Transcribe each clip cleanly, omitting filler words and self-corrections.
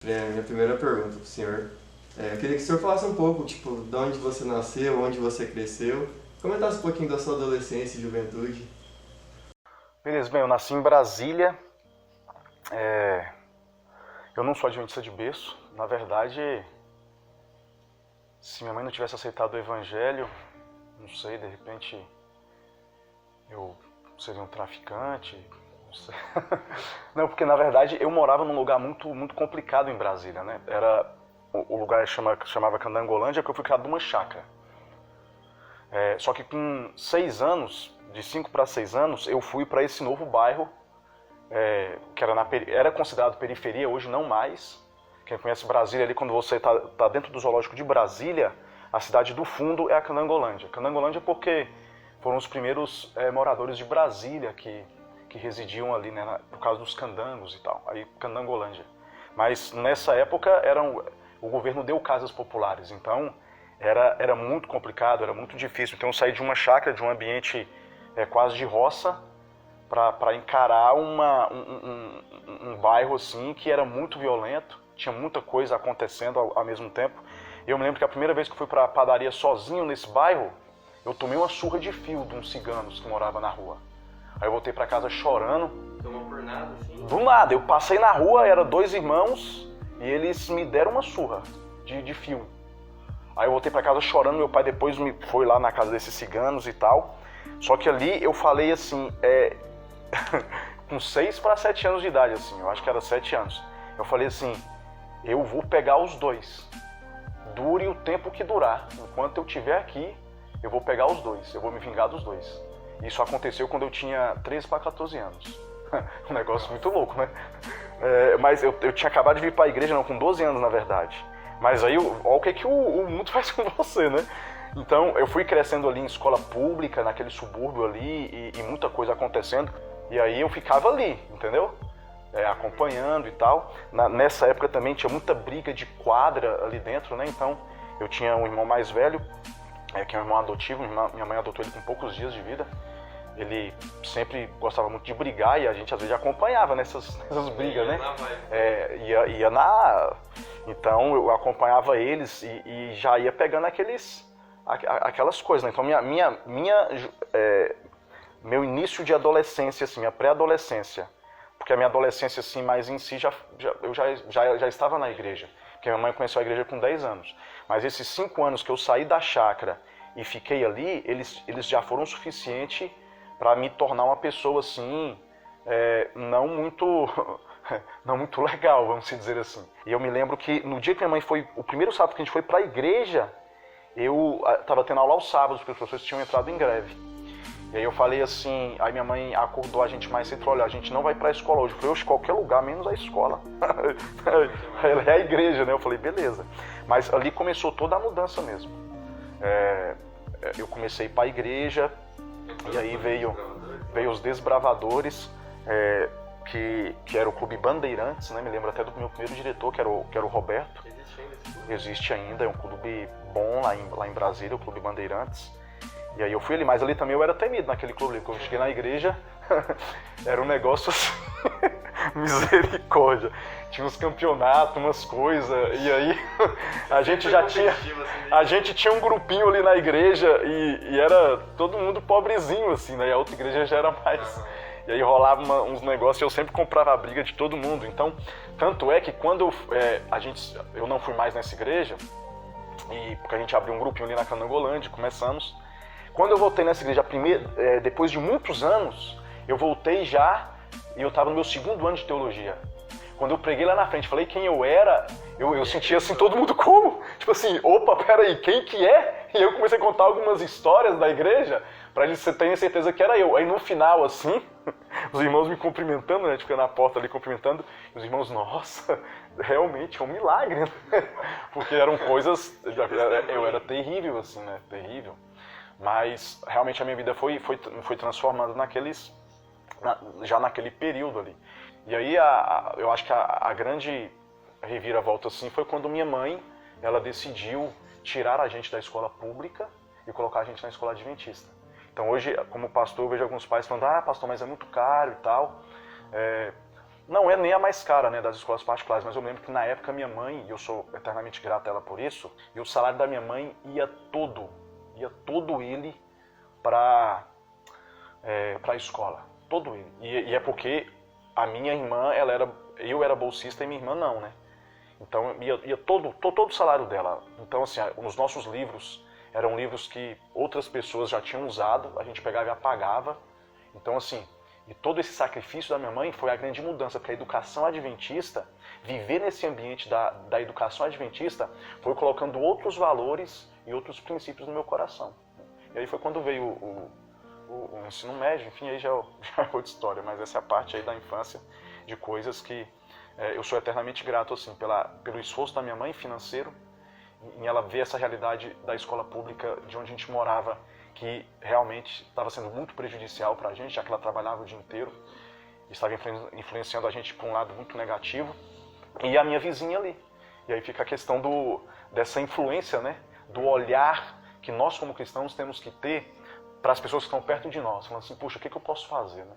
Minha primeira pergunta para o senhor. Eu queria que o senhor falasse um pouco, tipo, de onde você nasceu, onde você cresceu. Comentasse um pouquinho da sua adolescência e juventude. Beleza, bem, eu nasci em Brasília. Eu não sou adventista de berço. Na verdade, se minha mãe não tivesse aceitado o evangelho, não sei, de repente eu seria um traficante, não sei. Não, porque na verdade eu morava num lugar muito complicado em Brasília, né? O lugar chamava Candangolândia, porque eu fui criado numa chácara. Só que com 6 anos, de 5 para 6 anos, eu fui para esse novo bairro, que era considerado periferia, hoje não mais. Quem conhece Brasília ali, quando você tá dentro do zoológico de Brasília, a cidade do fundo é a Candangolândia. Candangolândia porque foram os primeiros moradores de Brasília que residiam ali, né, por causa dos candangos e tal. Aí Candangolândia. Mas nessa época o governo deu casas populares, então era muito complicado, era muito difícil. Então eu saí de uma chácara, de um ambiente quase de roça, para encarar um bairro assim que era muito violento, tinha muita coisa acontecendo ao mesmo tempo. Eu me lembro que a primeira vez que eu fui para a padaria sozinho nesse bairro, eu tomei uma surra de fio de uns ciganos que moravam na rua. Aí eu voltei para casa chorando. Tomou por nada, assim? Do nada, eu passei na rua, eram 2 irmãos e eles me deram uma surra de fio. Aí eu voltei para casa chorando, meu pai depois foi lá na casa desses ciganos e tal. Só que ali eu falei assim, com 6 para 7 anos de idade, assim, eu acho que era 7 anos. Eu falei assim, eu vou pegar os dois. Dure o tempo que durar. Enquanto eu estiver aqui, eu vou pegar os dois. Eu vou me vingar dos dois. Isso aconteceu quando eu tinha 13 para 14 anos. Um negócio muito louco, né? Mas eu tinha acabado de vir para a igreja, não, com 12 anos, na verdade. Mas aí, olha o que o mundo faz com você, né? Então, eu fui crescendo ali em escola pública, naquele subúrbio ali, e muita coisa acontecendo. E aí eu ficava ali, entendeu? Acompanhando e tal. Nessa época também tinha muita briga de quadra ali dentro, né? Então, eu tinha um irmão mais velho, que é um irmão adotivo, minha mãe adotou ele com poucos dias de vida. Ele sempre gostava muito de brigar e a gente às vezes acompanhava nessas brigas, né? Ia na... Então eu acompanhava eles e já ia pegando aquelas coisas, né? Então meu início de adolescência, assim, minha pré-adolescência, porque a minha adolescência assim, mais em si, eu já estava na igreja, porque minha mãe conheceu a igreja com 10 anos. Mas esses 5 anos que eu saí da chácara e fiquei ali, eles já foram suficientes para me tornar uma pessoa assim, não muito legal, vamos dizer assim. E eu me lembro que no dia que minha mãe foi, o primeiro sábado que a gente foi para a igreja, eu estava tendo aula aos sábados, porque os professores tinham entrado em greve. E aí eu falei assim, aí minha mãe acordou a gente mais cedo e falou, olha, a gente não vai para a escola hoje. Eu falei, oxe, qualquer lugar, menos a escola. Ela é a igreja, né? Eu falei, beleza. Mas ali começou toda a mudança mesmo. Eu comecei a ir para a igreja, e aí veio os Desbravadores, que era o Clube Bandeirantes, né? Me lembro até do meu primeiro diretor, que era o Roberto. Existe ainda, é um clube bom lá em Brasília, o Clube Bandeirantes. E aí eu fui ali, mas ali também eu era temido naquele clube. Quando eu cheguei na igreja, era um negócio assim, misericórdia. Tinha uns campeonatos, umas coisas, e aí a gente tinha um grupinho ali na igreja e era todo mundo pobrezinho, assim, né? E a outra igreja já era mais... E aí rolava uns negócios e eu sempre comprava a briga de todo mundo. Então, tanto é que quando eu não fui mais nessa igreja, porque a gente abriu um grupinho ali na Candangolândia, começamos. Quando eu voltei nessa igreja, depois de muitos anos, eu voltei já e eu estava no meu 2º ano de teologia. Quando eu preguei lá na frente, falei quem eu era, eu sentia assim, todo mundo como? Tipo assim, opa, peraí, quem que é? E eu comecei a contar algumas histórias da igreja, para eles terem certeza que era eu. Aí no final, assim, os irmãos me cumprimentando, né, ficando na porta ali cumprimentando, e os irmãos, nossa, realmente é um milagre, né? Porque eram coisas, eu era terrível, assim, né, terrível. Mas realmente a minha vida foi transformando já naquele período ali. E aí eu acho que a grande reviravolta assim foi quando minha mãe, ela decidiu tirar a gente da escola pública e colocar a gente na escola adventista. Então hoje, como pastor, eu vejo alguns pais falando, pastor, mas é muito caro e tal. não é nem a mais cara, né, das escolas particulares, mas eu me lembro que na época minha mãe, e eu sou eternamente grato a ela por isso, e o salário da minha mãe ia todo ele para a escola, todo ele. E é porque a minha irmã, eu era bolsista e minha irmã não, né? Então ia todo o salário dela. Então assim, os nossos livros eram livros que outras pessoas já tinham usado, a gente pegava e apagava. Então assim, e todo esse sacrifício da minha mãe foi a grande mudança, porque a educação adventista, viver nesse ambiente da educação adventista, foi colocando outros valores e outros princípios no meu coração. E aí foi quando veio o ensino médio, enfim, aí já é outra história, mas essa é a parte aí da infância, de coisas que eu sou eternamente grato, assim, pelo esforço da minha mãe financeiro, em ela ver essa realidade da escola pública de onde a gente morava, que realmente estava sendo muito prejudicial para a gente, já que ela trabalhava o dia inteiro, estava influenciando a gente para um lado muito negativo, e a minha vizinha ali. E aí fica a questão dessa influência, né, do olhar que nós como cristãos temos que ter para as pessoas que estão perto de nós, falando assim, puxa, o que eu posso fazer, né?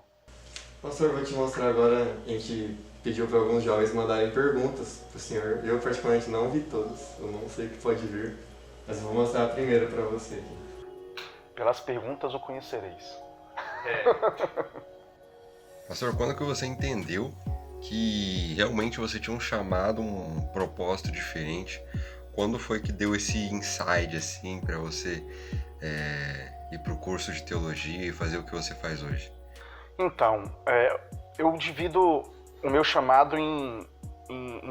Pastor, vou te mostrar agora, a gente pediu para alguns jovens mandarem perguntas para o senhor. Eu particularmente não vi todas, eu não sei o que pode vir, mas eu vou mostrar a primeira para você aqui. Pelas perguntas o conhecereis. Pastor, quando que você entendeu que realmente você tinha um chamado, um propósito diferente? Quando foi que deu esse insight, assim, para você ir para o curso de teologia e fazer o que você faz hoje? Então, eu divido o meu chamado em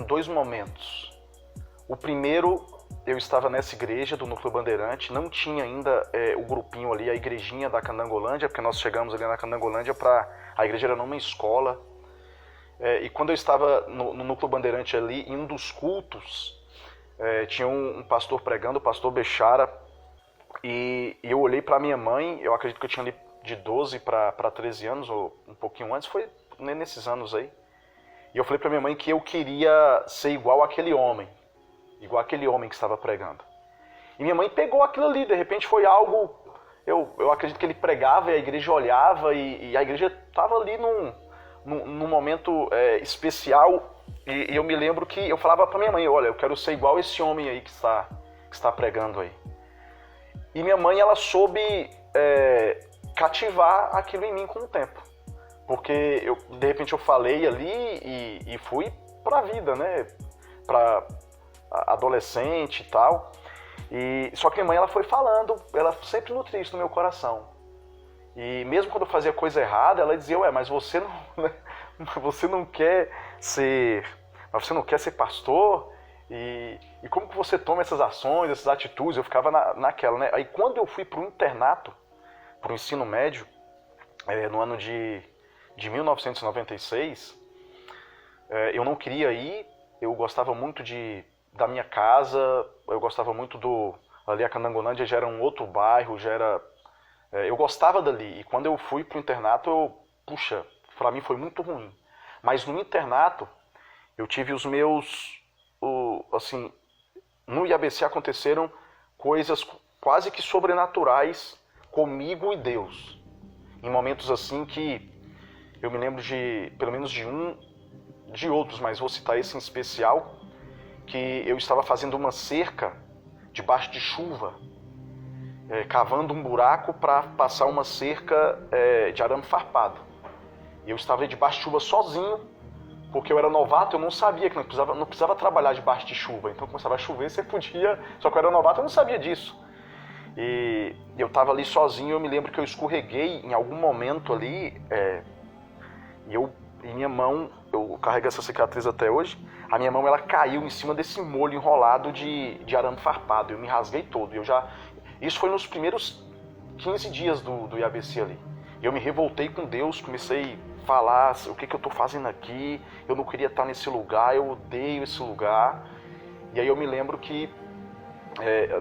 dois momentos. O primeiro, eu estava nessa igreja do Núcleo Bandeirante, não tinha ainda o grupinho ali, a igrejinha da Candangolândia, porque nós chegamos ali na Candangolândia a igreja era numa escola. E quando eu estava no Núcleo Bandeirante ali, em um dos cultos, tinha um pastor pregando, o pastor Bechara, e eu olhei para minha mãe, eu acredito que eu tinha ali de 12 para 13 anos, ou um pouquinho antes, foi nesses anos aí. E eu falei para minha mãe que eu queria ser igual aquele homem que estava pregando. E minha mãe pegou aquilo ali, de repente foi algo, eu acredito que ele pregava e a igreja olhava, e a igreja estava ali num momento especial, e eu me lembro que eu falava para minha mãe, olha, eu quero ser igual esse homem aí que está pregando aí. E minha mãe, ela soube cativar aquilo em mim com o tempo. Porque de repente eu falei ali e fui pra vida, né? Pra adolescente e tal. Só que minha mãe, ela foi falando, ela sempre nutria isso no meu coração. E mesmo quando eu fazia coisa errada, ela dizia, mas você não, né? Você não quer ser pastor? E como que você toma essas ações, essas atitudes? Eu ficava naquela, né? Aí quando eu fui pro internato, pro ensino médio, no ano de 1996, eu não queria ir, eu gostava muito da minha casa, eu gostava muito ali a Candangolândia já era um outro bairro, eu gostava dali, e quando eu fui pro internato, pra mim foi muito ruim. Mas no internato, eu tive os meus, assim, no IABC aconteceram coisas quase que sobrenaturais comigo e Deus. Em momentos assim que eu me lembro pelo menos de outros, mas vou citar esse em especial, que eu estava fazendo uma cerca debaixo de chuva, cavando um buraco para passar uma cerca de arame farpado. E eu estava debaixo de chuva sozinho, porque eu era novato, eu não sabia que não precisava trabalhar debaixo de chuva. Então começava a chover, você podia, só que eu era novato, eu não sabia disso. E eu estava ali sozinho, eu me lembro que eu escorreguei em algum momento ali, e minha mão, eu carrego essa cicatriz até hoje, a minha mão ela caiu em cima desse molho enrolado de arame farpado, eu me rasguei todo. Isso foi nos primeiros 15 dias do IABC ali. Eu me revoltei com Deus, comecei a falar o que eu estou fazendo aqui, eu não queria estar nesse lugar, eu odeio esse lugar. E aí eu me lembro que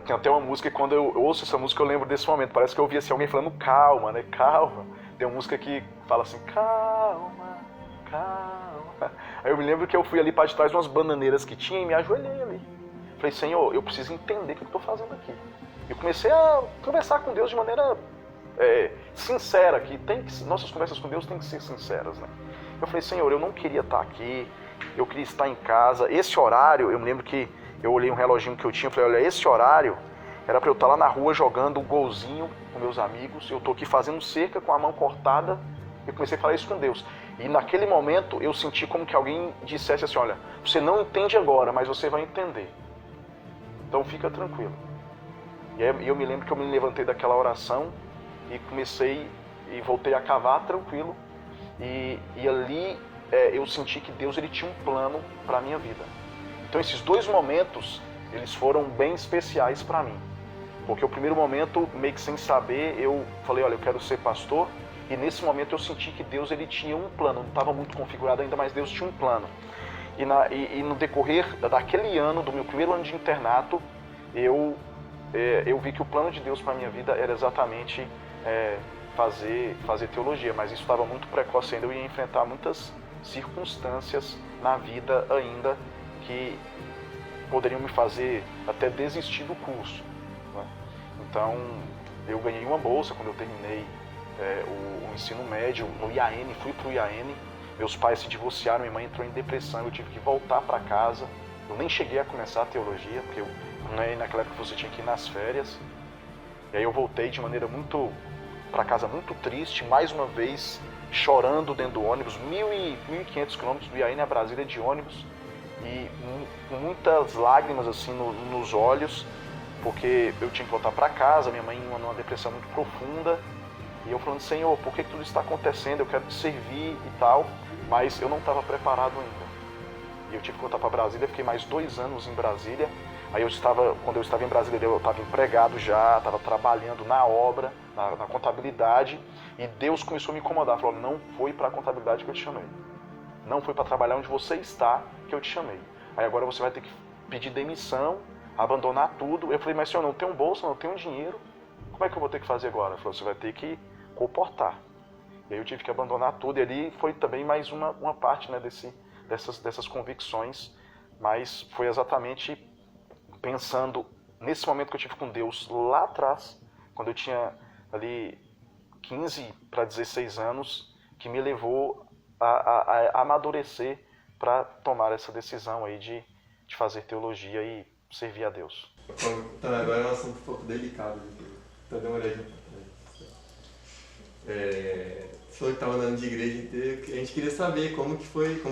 tem até uma música, e quando eu ouço essa música eu lembro desse momento, parece que eu ouvi assim, alguém falando calma, né, calma. Tem uma música que fala assim, calma, calma. Aí eu me lembro que eu fui ali para trás de umas bananeiras que tinha e me ajoelhei ali. Falei, Senhor, eu preciso entender o que eu estou fazendo aqui. E comecei a conversar com Deus de maneira sincera, nossas conversas com Deus têm que ser sinceras, né? Eu falei, Senhor, eu não queria estar aqui, eu queria estar em casa. Esse horário, eu me lembro que eu olhei um reloginho que eu tinha, eu falei, olha, esse horário era para eu estar lá na rua jogando um golzinho com meus amigos, eu estou aqui fazendo cerca com a mão cortada, eu comecei a falar isso com Deus. E naquele momento eu senti como que alguém dissesse assim, olha, você não entende agora, mas você vai entender. Então fica tranquilo. E aí eu me lembro que eu me levantei daquela oração e comecei e voltei a cavar tranquilo. E ali eu senti que Deus ele tinha um plano para a minha vida. Então esses 2 momentos, eles foram bem especiais para mim. Porque o primeiro momento, meio que sem saber, eu falei, olha, eu quero ser pastor. E nesse momento eu senti que Deus ele tinha um plano. Não estava muito configurado ainda, mas Deus tinha um plano. E no decorrer daquele ano, do meu primeiro ano de internato, eu vi que o plano de Deus para a minha vida era exatamente fazer teologia. Mas isso estava muito precoce ainda, eu ia enfrentar muitas circunstâncias na vida ainda que poderiam me fazer até desistir do curso, né? Então, eu ganhei uma bolsa quando eu terminei o ensino médio no IAN, fui para o IAN. Meus pais se divorciaram, minha mãe entrou em depressão, eu tive que voltar para casa. Eu nem cheguei a começar a teologia, porque naquela época você tinha que ir nas férias. E aí eu voltei de maneira para casa muito triste, mais uma vez chorando dentro do ônibus, 1.500 quilômetros do IAN a Brasília de ônibus, e com muitas lágrimas assim nos olhos, porque eu tinha que voltar para casa, minha mãe numa depressão muito profunda, e eu falando, Senhor, por que tudo isso está acontecendo? Eu quero te servir e tal, mas eu não estava preparado ainda. E eu tive que voltar para Brasília, fiquei mais 2 anos em Brasília. Aí quando eu estava em Brasília, eu estava empregado já, estava trabalhando na obra, na contabilidade, e Deus começou a me incomodar, falou, não foi para a contabilidade que eu te chamei. Não foi para trabalhar onde você está que eu te chamei. Aí agora você vai ter que pedir demissão, abandonar tudo. Eu falei, mas senhor, não tenho bolsa, não tenho dinheiro, como é que eu vou ter que fazer agora? Ele falou, você vai ter que comportar. E aí eu tive que abandonar tudo, e ali foi também mais uma parte, né, dessas convicções, mas foi exatamente pensando nesse momento que eu tive com Deus lá atrás, quando eu tinha ali 15 para 16 anos, que me levou a amadurecer para tomar essa decisão aí de fazer teologia e servir a Deus. Então, agora é um assunto um pouco delicado, então dê uma olhadinha. Você falou que estava andando de igreja inteira, a gente queria saber como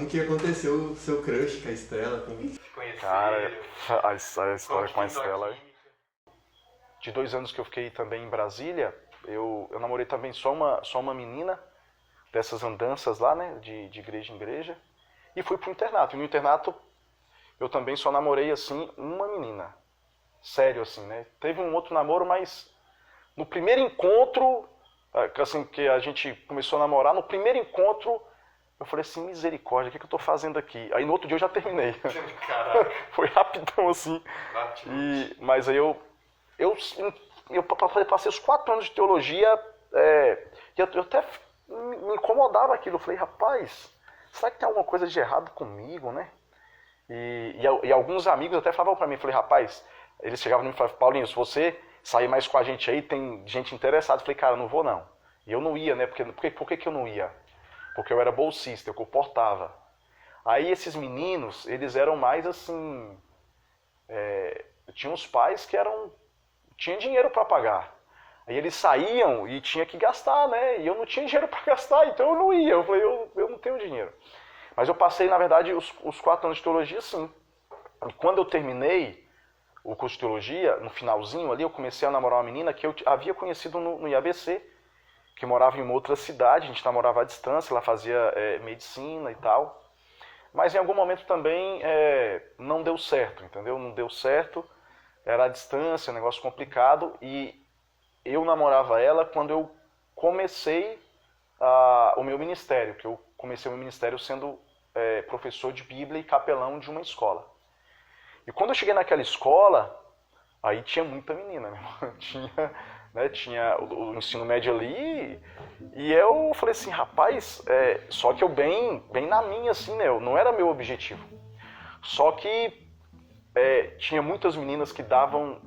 que aconteceu o seu crush com a Estela, como que se conheceram. Cara, a história com a Estela. De 2 anos que eu fiquei também em Brasília, eu namorei também só uma menina, dessas andanças lá, né, de igreja em igreja, e fui pro internato. E no internato eu também só namorei, assim, uma menina. Sério, assim, né. Teve um outro namoro, mas no primeiro encontro, assim, que a gente começou a namorar, no primeiro encontro, eu falei assim, misericórdia, o que eu tô fazendo aqui? Aí no outro dia eu já terminei. Caraca. Foi rapidão, assim. Mas aí eu passei os 4 anos de teologia, e eu até me incomodava aquilo. Eu falei, rapaz, será que tem alguma coisa de errado comigo, né? E alguns amigos até falavam pra mim, eu falei, rapaz, eles chegavam e me falavam, Paulinho, se você sair mais com a gente aí, tem gente interessada. Eu falei, cara, não vou não. E eu não ia, né? Por que eu não ia? Porque eu era bolsista, eu comportava. Aí esses meninos, eles eram mais assim... tinha uns pais que tinha dinheiro para pagar. Aí eles saíam e tinha que gastar, né? E eu não tinha dinheiro para gastar, então eu não ia. Eu falei, eu não tenho dinheiro. Mas eu passei, na verdade, os 4 anos de teologia, sim. E quando eu terminei o curso de teologia, no finalzinho ali, eu comecei a namorar uma menina que eu havia conhecido no IABC, que morava em uma outra cidade, a gente namorava à distância, ela fazia medicina e tal. Mas em algum momento também não deu certo, entendeu? Não deu certo, era à distância, um negócio complicado, e eu namorava ela quando eu comecei o meu ministério, que eu comecei o meu ministério sendo professor de Bíblia e capelão de uma escola. E quando eu cheguei naquela escola, aí tinha muita menina, tinha o ensino médio ali, e eu falei assim, rapaz, só que eu bem na minha, assim, né, não era meu objetivo. Só que tinha muitas meninas que davam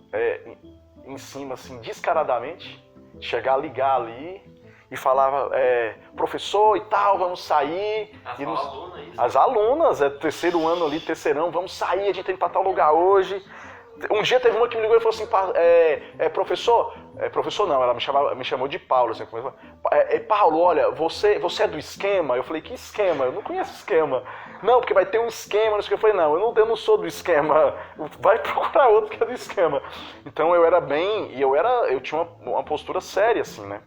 em cima, assim, descaradamente, chegar a ligar ali, e falava, professor e tal, vamos sair. As alunas, terceiro ano ali, terceirão, vamos sair, a gente tem que ir pra tal lugar hoje. Um dia teve uma que me ligou e falou assim, professor não, ela me chamou de Paulo, assim, Paulo, olha, você é do esquema? Eu falei, que esquema? Eu não conheço esquema. Não, porque vai ter um esquema, não sei o que. Eu falei, não, eu não sou do esquema, vai procurar outro que é do esquema. Então eu era eu tinha uma postura séria, assim, né?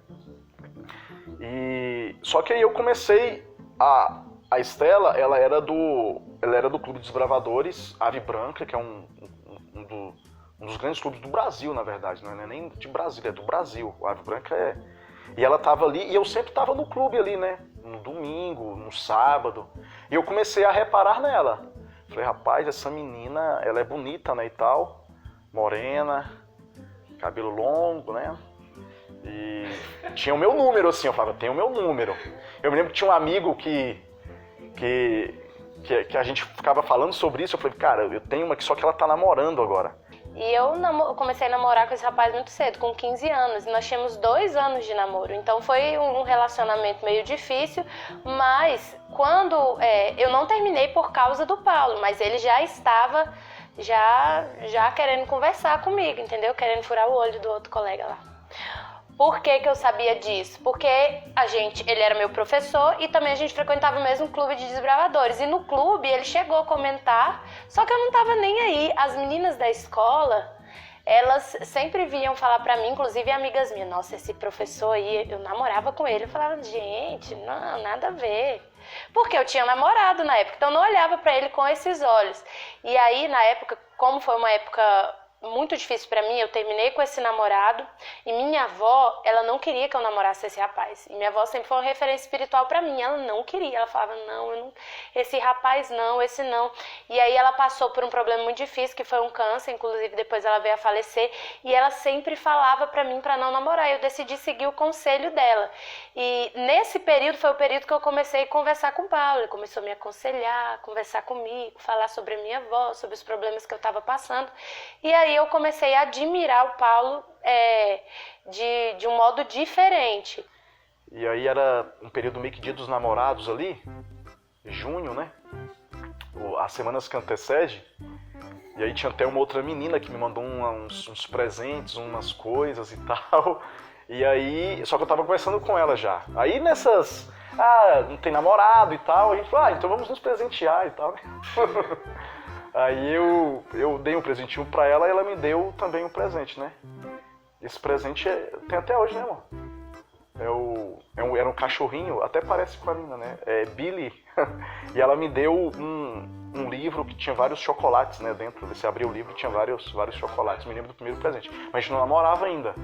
Só que aí eu comecei, a Estela, ela era do Clube dos Desbravadores, Ave Branca, que é um dos grandes clubes do Brasil, na verdade, não é nem de Brasília, é do Brasil. O Ave Branca é... E ela tava ali, e eu sempre tava no clube ali, né? No domingo, no sábado. E eu comecei a reparar nela. Falei, rapaz, essa menina, ela é bonita, né, e tal. Morena, cabelo longo, né? E tinha o meu número, assim, eu falava, tem o meu número. Eu me lembro que tinha um amigo que a gente ficava falando sobre isso, eu falei, cara, eu tenho uma que só que ela tá namorando agora. E eu comecei a namorar com esse rapaz muito cedo, com 15 anos, e nós tínhamos 2 anos de namoro. Então foi um relacionamento meio difícil, mas quando... eu não terminei por causa do Paulo, mas ele já estava já querendo conversar comigo, entendeu? Querendo furar o olho do outro colega lá. Por que eu sabia disso? Porque ele era meu professor e também a gente frequentava o mesmo clube de desbravadores. E no clube ele chegou a comentar, só que eu não tava nem aí. As meninas da escola, elas sempre vinham falar pra mim, inclusive amigas minhas, nossa, esse professor aí, eu namorava com ele. Eu falava, gente, não, nada a ver. Porque eu tinha namorado na época, então eu não olhava pra ele com esses olhos. E aí, na época, como foi uma época muito difícil pra mim, eu terminei com esse namorado e minha avó, ela não queria que eu namorasse esse rapaz. E minha avó sempre foi uma referência espiritual pra mim, ela não queria, ela falava, não, esse rapaz não, esse não. E aí ela passou por um problema muito difícil, que foi um câncer, inclusive depois ela veio a falecer, e ela sempre falava pra mim pra não namorar, eu decidi seguir o conselho dela. E nesse período foi o período que eu comecei a conversar com o Paulo, ele começou a me aconselhar, conversar comigo, falar sobre a minha avó, sobre os problemas que eu estava passando, e aí eu comecei a admirar o Paulo de um modo diferente. E aí era um período meio que dia dos namorados ali, junho, né? As semanas que antecede. E aí tinha até uma outra menina que me mandou uns presentes, umas coisas e tal. E aí, só que eu tava conversando com ela já. Aí nessas, não tem namorado e tal, a gente falou, então vamos nos presentear e tal. Aí eu dei um presentinho pra ela e ela me deu também um presente, né? Esse presente tem até hoje, né, amor? Era um cachorrinho, até parece com a minha, né? É Billy. E ela me deu um livro que tinha vários chocolates, né? Dentro, você abria o livro e tinha vários chocolates. Me lembro do primeiro presente. Mas a gente não namorava ainda.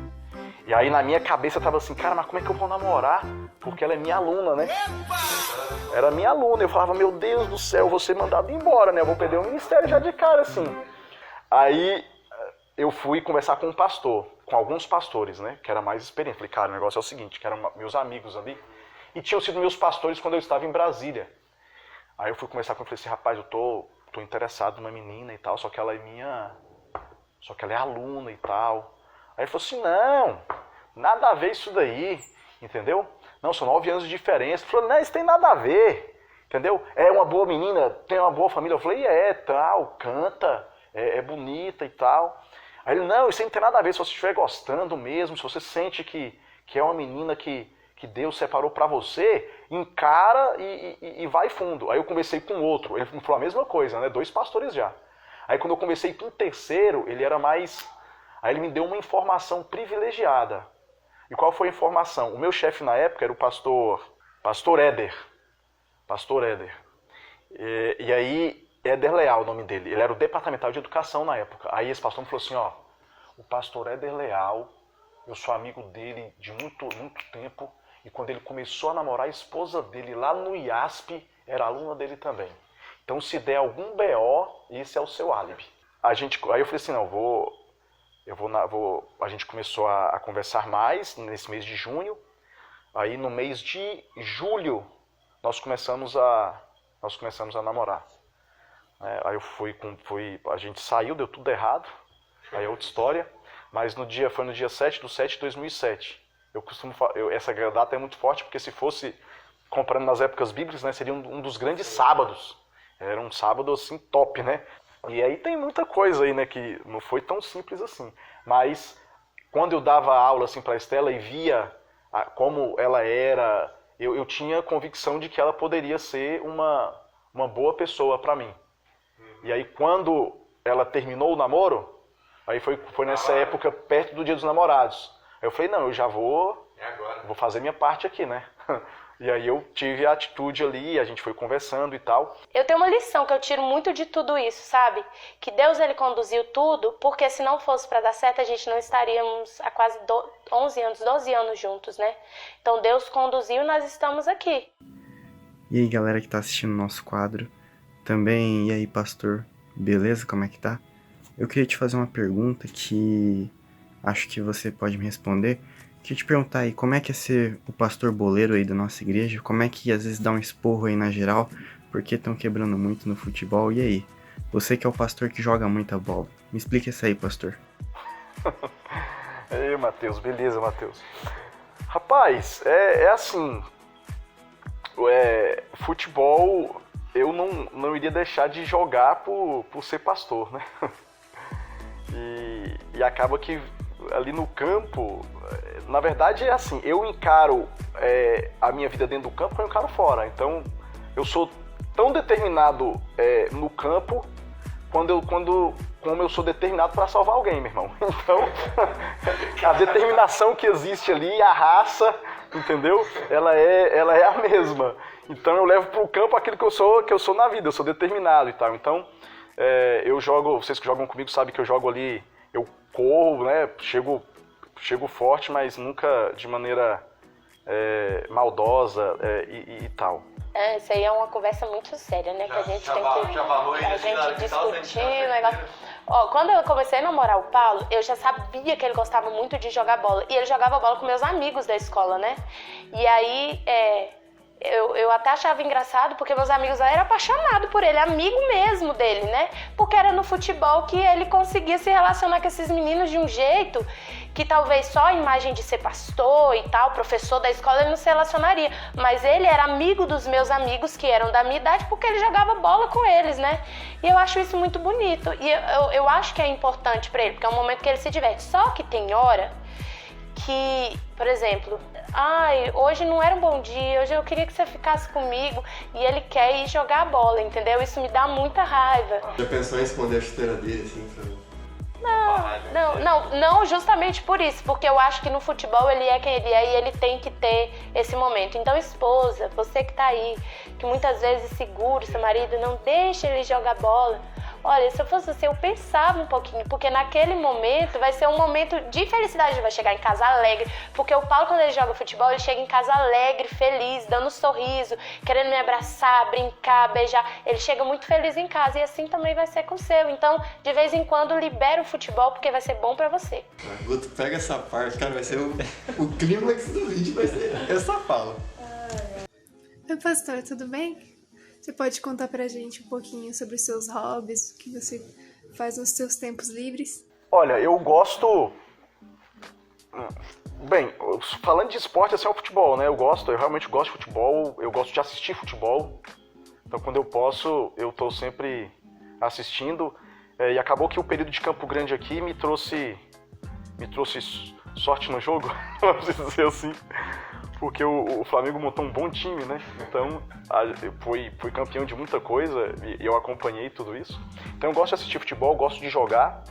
E aí na minha cabeça tava assim, cara, mas como é que eu vou namorar? Porque ela é minha aluna, né? Era minha aluna. Eu falava, meu Deus do céu, eu vou ser mandado embora, né? Eu vou perder o ministério já de cara, assim. Aí eu fui conversar com um pastor, com alguns pastores, né? Que era mais experiente. Falei, cara, o negócio é o seguinte, que eram meus amigos ali. E tinham sido meus pastores quando eu estava em Brasília. Aí eu fui conversar com ele e falei assim, rapaz, eu tô interessado numa menina e tal, só que ela é aluna e tal. Aí ele falou assim, não, nada a ver isso daí, entendeu? Não, são 9 anos de diferença. Ele falou, não, isso tem nada a ver, entendeu? É uma boa menina, tem uma boa família. Eu falei, tal, canta, é bonita e tal. Aí ele, não, isso aí não tem nada a ver, se você estiver gostando mesmo, se você sente que é uma menina que Deus separou pra você, encara e vai fundo. Aí eu conversei com outro, ele falou a mesma coisa, né? 2 pastores já. Aí quando eu conversei com um terceiro, ele era mais... Aí ele me deu uma informação privilegiada. E qual foi a informação? O meu chefe na época era o pastor Éder. Pastor Éder. E aí, Éder Leal, o nome dele. Ele era o departamental de educação na época. Aí esse pastor me falou assim, o pastor Éder Leal, eu sou amigo dele de muito, muito tempo. E quando ele começou a namorar, a esposa dele lá no IASP era aluna dele também. Então se der algum BO, esse é o seu álibi. Aí eu falei assim, a gente começou a conversar mais nesse mês de junho. Aí no mês de julho nós começamos a namorar. Aí a gente saiu, deu tudo errado. Aí é outra história. Mas foi no dia 7/7/2007 eu costumo falar, essa data é muito forte, porque se fosse comparando nas épocas bíblicas, né, seria um dos grandes sábados. Era um sábado assim top, né? E aí tem muita coisa aí, né, que não foi tão simples assim. Mas quando eu dava aula assim para a Estela e via como ela era, eu tinha convicção de que ela poderia ser uma boa pessoa para mim. E aí quando ela terminou o namoro, aí foi nessa época perto do Dia dos Namorados. Aí eu falei, não, eu já vou fazer minha parte aqui, né? E aí eu tive a atitude ali, a gente foi conversando e tal. Eu tenho uma lição que eu tiro muito de tudo isso, sabe? Que Deus, ele conduziu tudo, porque se não fosse para dar certo, a gente não estaríamos há quase 12 anos juntos, né? Então Deus conduziu e nós estamos aqui. E aí, galera que tá assistindo o nosso quadro, também, e aí, pastor, beleza? Como é que tá? Eu queria te fazer uma pergunta que acho que você pode me responder. Queria te perguntar aí, como é que é ser o pastor boleiro aí da nossa igreja? Como é que às vezes dá um esporro aí na geral? Porque estão quebrando muito no futebol? E aí? Você que é o pastor que joga muita bola. Me explica isso aí, pastor. E aí, Matheus, beleza, Matheus? Rapaz, é assim, futebol eu não iria deixar de jogar por ser pastor, né? E acaba que ali no campo, na verdade é assim, eu encaro a minha vida dentro do campo como eu encaro fora. Então eu sou tão determinado no campo como eu sou determinado para salvar alguém, meu irmão. Então a determinação que existe ali, a raça, entendeu? Ela é a mesma. Então eu levo para o campo aquilo que eu sou na vida, eu sou determinado e tal. Então eu jogo, vocês que jogam comigo sabem que eu jogo ali, eu corro, né? Chego forte, mas nunca de maneira maldosa e tal. Isso aí é uma conversa muito séria, né? Que a gente tem que a gente discutir o negócio. Ó, quando eu comecei a namorar o Paulo, eu já sabia que ele gostava muito de jogar bola. E ele jogava bola com meus amigos da escola, né? E aí, eu até achava engraçado, porque meus amigos eram apaixonados por ele, amigo mesmo dele, né? Porque era no futebol que ele conseguia se relacionar com esses meninos de um jeito que talvez só a imagem de ser pastor e tal, professor da escola, ele não se relacionaria. Mas ele era amigo dos meus amigos que eram da minha idade, porque ele jogava bola com eles, né? E eu acho isso muito bonito. E eu acho que é importante pra ele, porque é um momento que ele se diverte. Só que tem hora que, por exemplo, hoje não era um bom dia, hoje eu queria que você ficasse comigo, e ele quer ir jogar a bola, entendeu? Isso me dá muita raiva. Já pensou em esconder a chuteira dele, assim, pra... Não, justamente por isso, porque eu acho que no futebol ele é quem ele é e ele tem que ter esse momento. Então, esposa, você que tá aí, que muitas vezes segura o seu marido, não deixa ele jogar bola. Olha, se eu fosse você, eu pensava um pouquinho, porque naquele momento vai ser um momento de felicidade, ele vai chegar em casa alegre, porque o Paulo, quando ele joga futebol, ele chega em casa alegre, feliz, dando um sorriso, querendo me abraçar, brincar, beijar, ele chega muito feliz em casa, e assim também vai ser com o seu. Então, de vez em quando, libera o futebol, porque vai ser bom pra você. Guto, pega essa parte, cara, vai ser o clímax do vídeo, vai ser essa fala. Oi, pastor, tudo bem? Você pode contar pra gente um pouquinho sobre os seus hobbies, o que você faz nos seus tempos livres? Olha, eu gosto... Bem, falando de esporte, assim, é o futebol, né? Eu realmente gosto de futebol, eu gosto de assistir futebol. Então, quando eu posso, eu tô sempre assistindo. E acabou que o período de Campo Grande aqui me trouxe sorte no jogo, vamos dizer assim. Porque o Flamengo montou um bom time, né? Então, foi campeão de muita coisa e eu acompanhei tudo isso. Então, eu gosto de assistir futebol, gosto de jogar.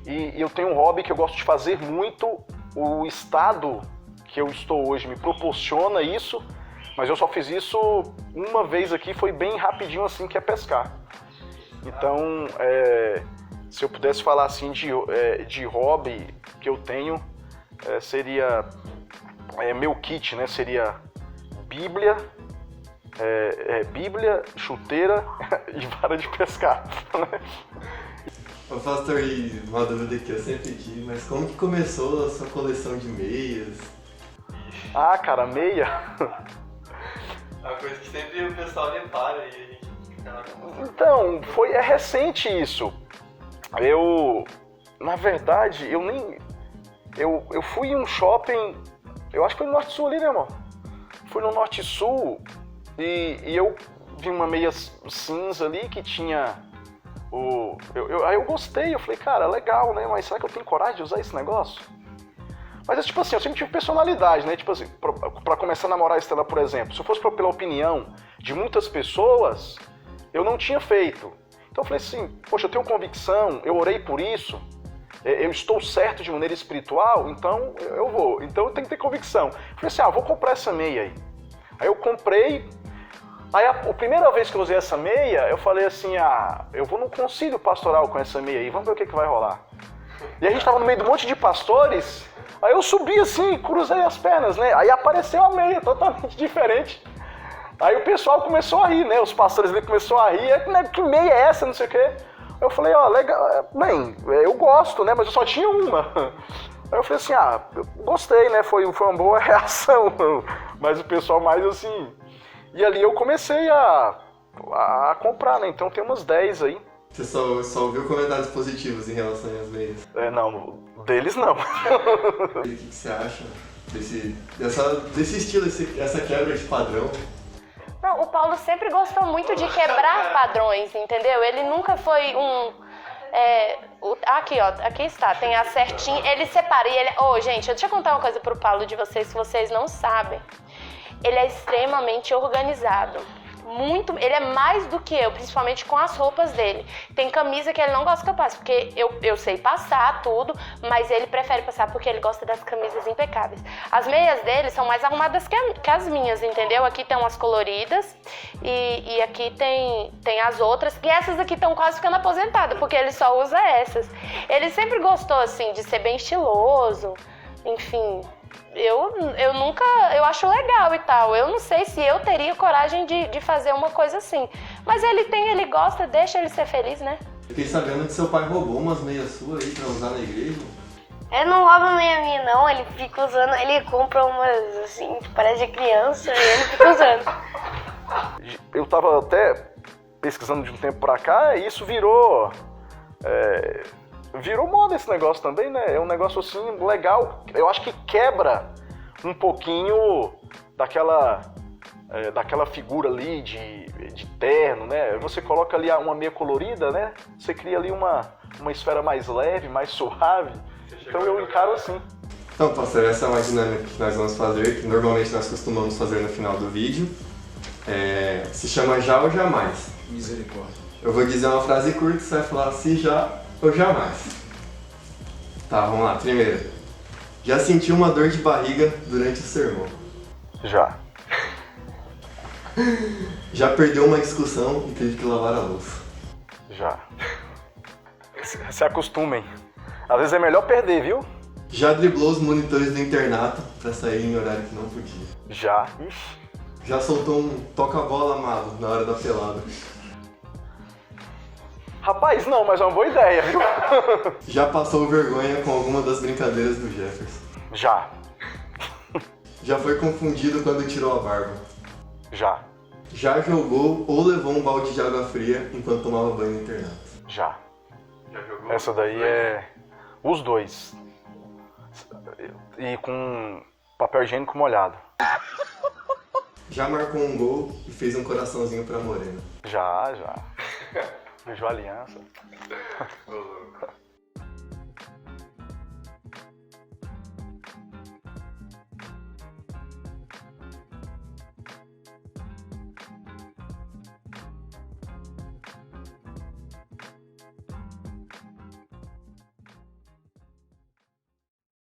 E eu tenho um hobby que eu gosto de fazer muito. O estado que eu estou hoje me proporciona isso, mas eu só fiz isso uma vez aqui, foi bem rapidinho assim, que é pescar. Então, se eu pudesse falar assim de hobby que eu tenho, seria... meu kit, né? Seria Bíblia, chuteira e vara de pescar. Ô, pastor, e uma dúvida que eu sempre tive, mas como que começou a sua coleção de meias? Ah, cara, meia? É uma coisa que sempre o pessoal repara e a gente fica... Então, é recente isso. Na verdade, eu fui em um shopping... Eu acho que foi no Norte Sul ali, né, amor? Fui no Norte Sul e eu vi uma meia cinza ali que tinha aí eu gostei, eu falei, cara, legal, né? Mas será que eu tenho coragem de usar esse negócio? Mas, tipo assim, eu sempre tive personalidade, né? Tipo assim, pra começar a namorar a Estela, por exemplo, se eu fosse pela opinião de muitas pessoas, eu não tinha feito. Então eu falei assim, poxa, eu tenho convicção, eu orei por isso, eu estou certo de maneira espiritual, então eu vou. Então eu tenho que ter convicção. Eu falei assim, vou comprar essa meia aí. Aí eu comprei. Aí a primeira vez que eu usei essa meia, eu falei assim, eu vou num concílio pastoral com essa meia aí, vamos ver o que vai rolar. E a gente tava no meio de um monte de pastores, aí eu subi assim, cruzei as pernas, né? Aí apareceu a meia, totalmente diferente. Aí o pessoal começou a rir, né? Os pastores ali começaram a rir, que meia é essa, não sei o quê. Eu falei, legal, bem, eu gosto, né? Mas eu só tinha uma. Aí eu falei assim, eu gostei, né? Foi uma boa reação, mas o pessoal mais assim... E ali eu comecei a comprar, né? Então tem umas 10 aí. Você só ouviu comentários positivos em relação às meias? Não, deles não. O que você acha desse estilo, essa quebra de padrão? Não, o Paulo sempre gostou muito de quebrar padrões, entendeu? Ele nunca foi aqui, ó, aqui está, tem a certinha, ele separa e ele... gente, deixa eu contar uma coisa pro Paulo de vocês, se vocês não sabem. Ele é extremamente organizado. Ele é mais do que eu, principalmente com as roupas dele. Tem camisa que ele não gosta que eu passe, porque eu sei passar tudo, mas ele prefere passar porque ele gosta das camisas impecáveis. As meias dele são mais arrumadas que as minhas, entendeu? Aqui tem umas coloridas e aqui tem as outras, e essas aqui estão quase ficando aposentadas, porque ele só usa essas. Ele sempre gostou, assim, de ser bem estiloso, enfim... Eu acho legal e tal. Eu não sei se eu teria coragem de fazer uma coisa assim. Mas ele gosta, deixa ele ser feliz, né? Fiquei sabendo que seu pai roubou umas meias suas aí pra usar na igreja. Ele não rouba meia minha, não. Ele fica usando, ele compra umas assim, que parece de criança, e ele fica usando. Eu tava até pesquisando de um tempo pra cá e isso virou moda esse negócio também, né? É um negócio assim legal. Eu acho que quebra um pouquinho daquela figura ali de terno, né? Você coloca ali uma meia colorida, né? Você cria ali uma esfera mais leve, mais suave. Então eu encaro assim. Então, pastor, essa é uma dinâmica que nós vamos fazer, que normalmente nós costumamos fazer no final do vídeo. Se chama já ou jamais. Misericórdia. Eu vou dizer uma frase curta, você vai falar se já ou jamais. Tá, vamos lá. Primeiro, já sentiu uma dor de barriga durante o sermão? Já. Já perdeu uma discussão e teve que lavar a louça? Já. Se acostumem. Às vezes é melhor perder, viu? Já driblou os monitores do internato pra sair em horário que não podia? Já. Ixi. Já soltou um toca-bola amado na hora da pelada? Rapaz, não, mas é uma boa ideia, viu? Já passou vergonha com alguma das brincadeiras do Jefferson? Já. Já foi confundido quando tirou a barba? Já. Já jogou ou levou um balde de água fria enquanto tomava banho no internato? Já. Essa daí é os dois. E com papel higiênico molhado. Já marcou um gol e fez um coraçãozinho pra Morena? Já. Beijou a aliança.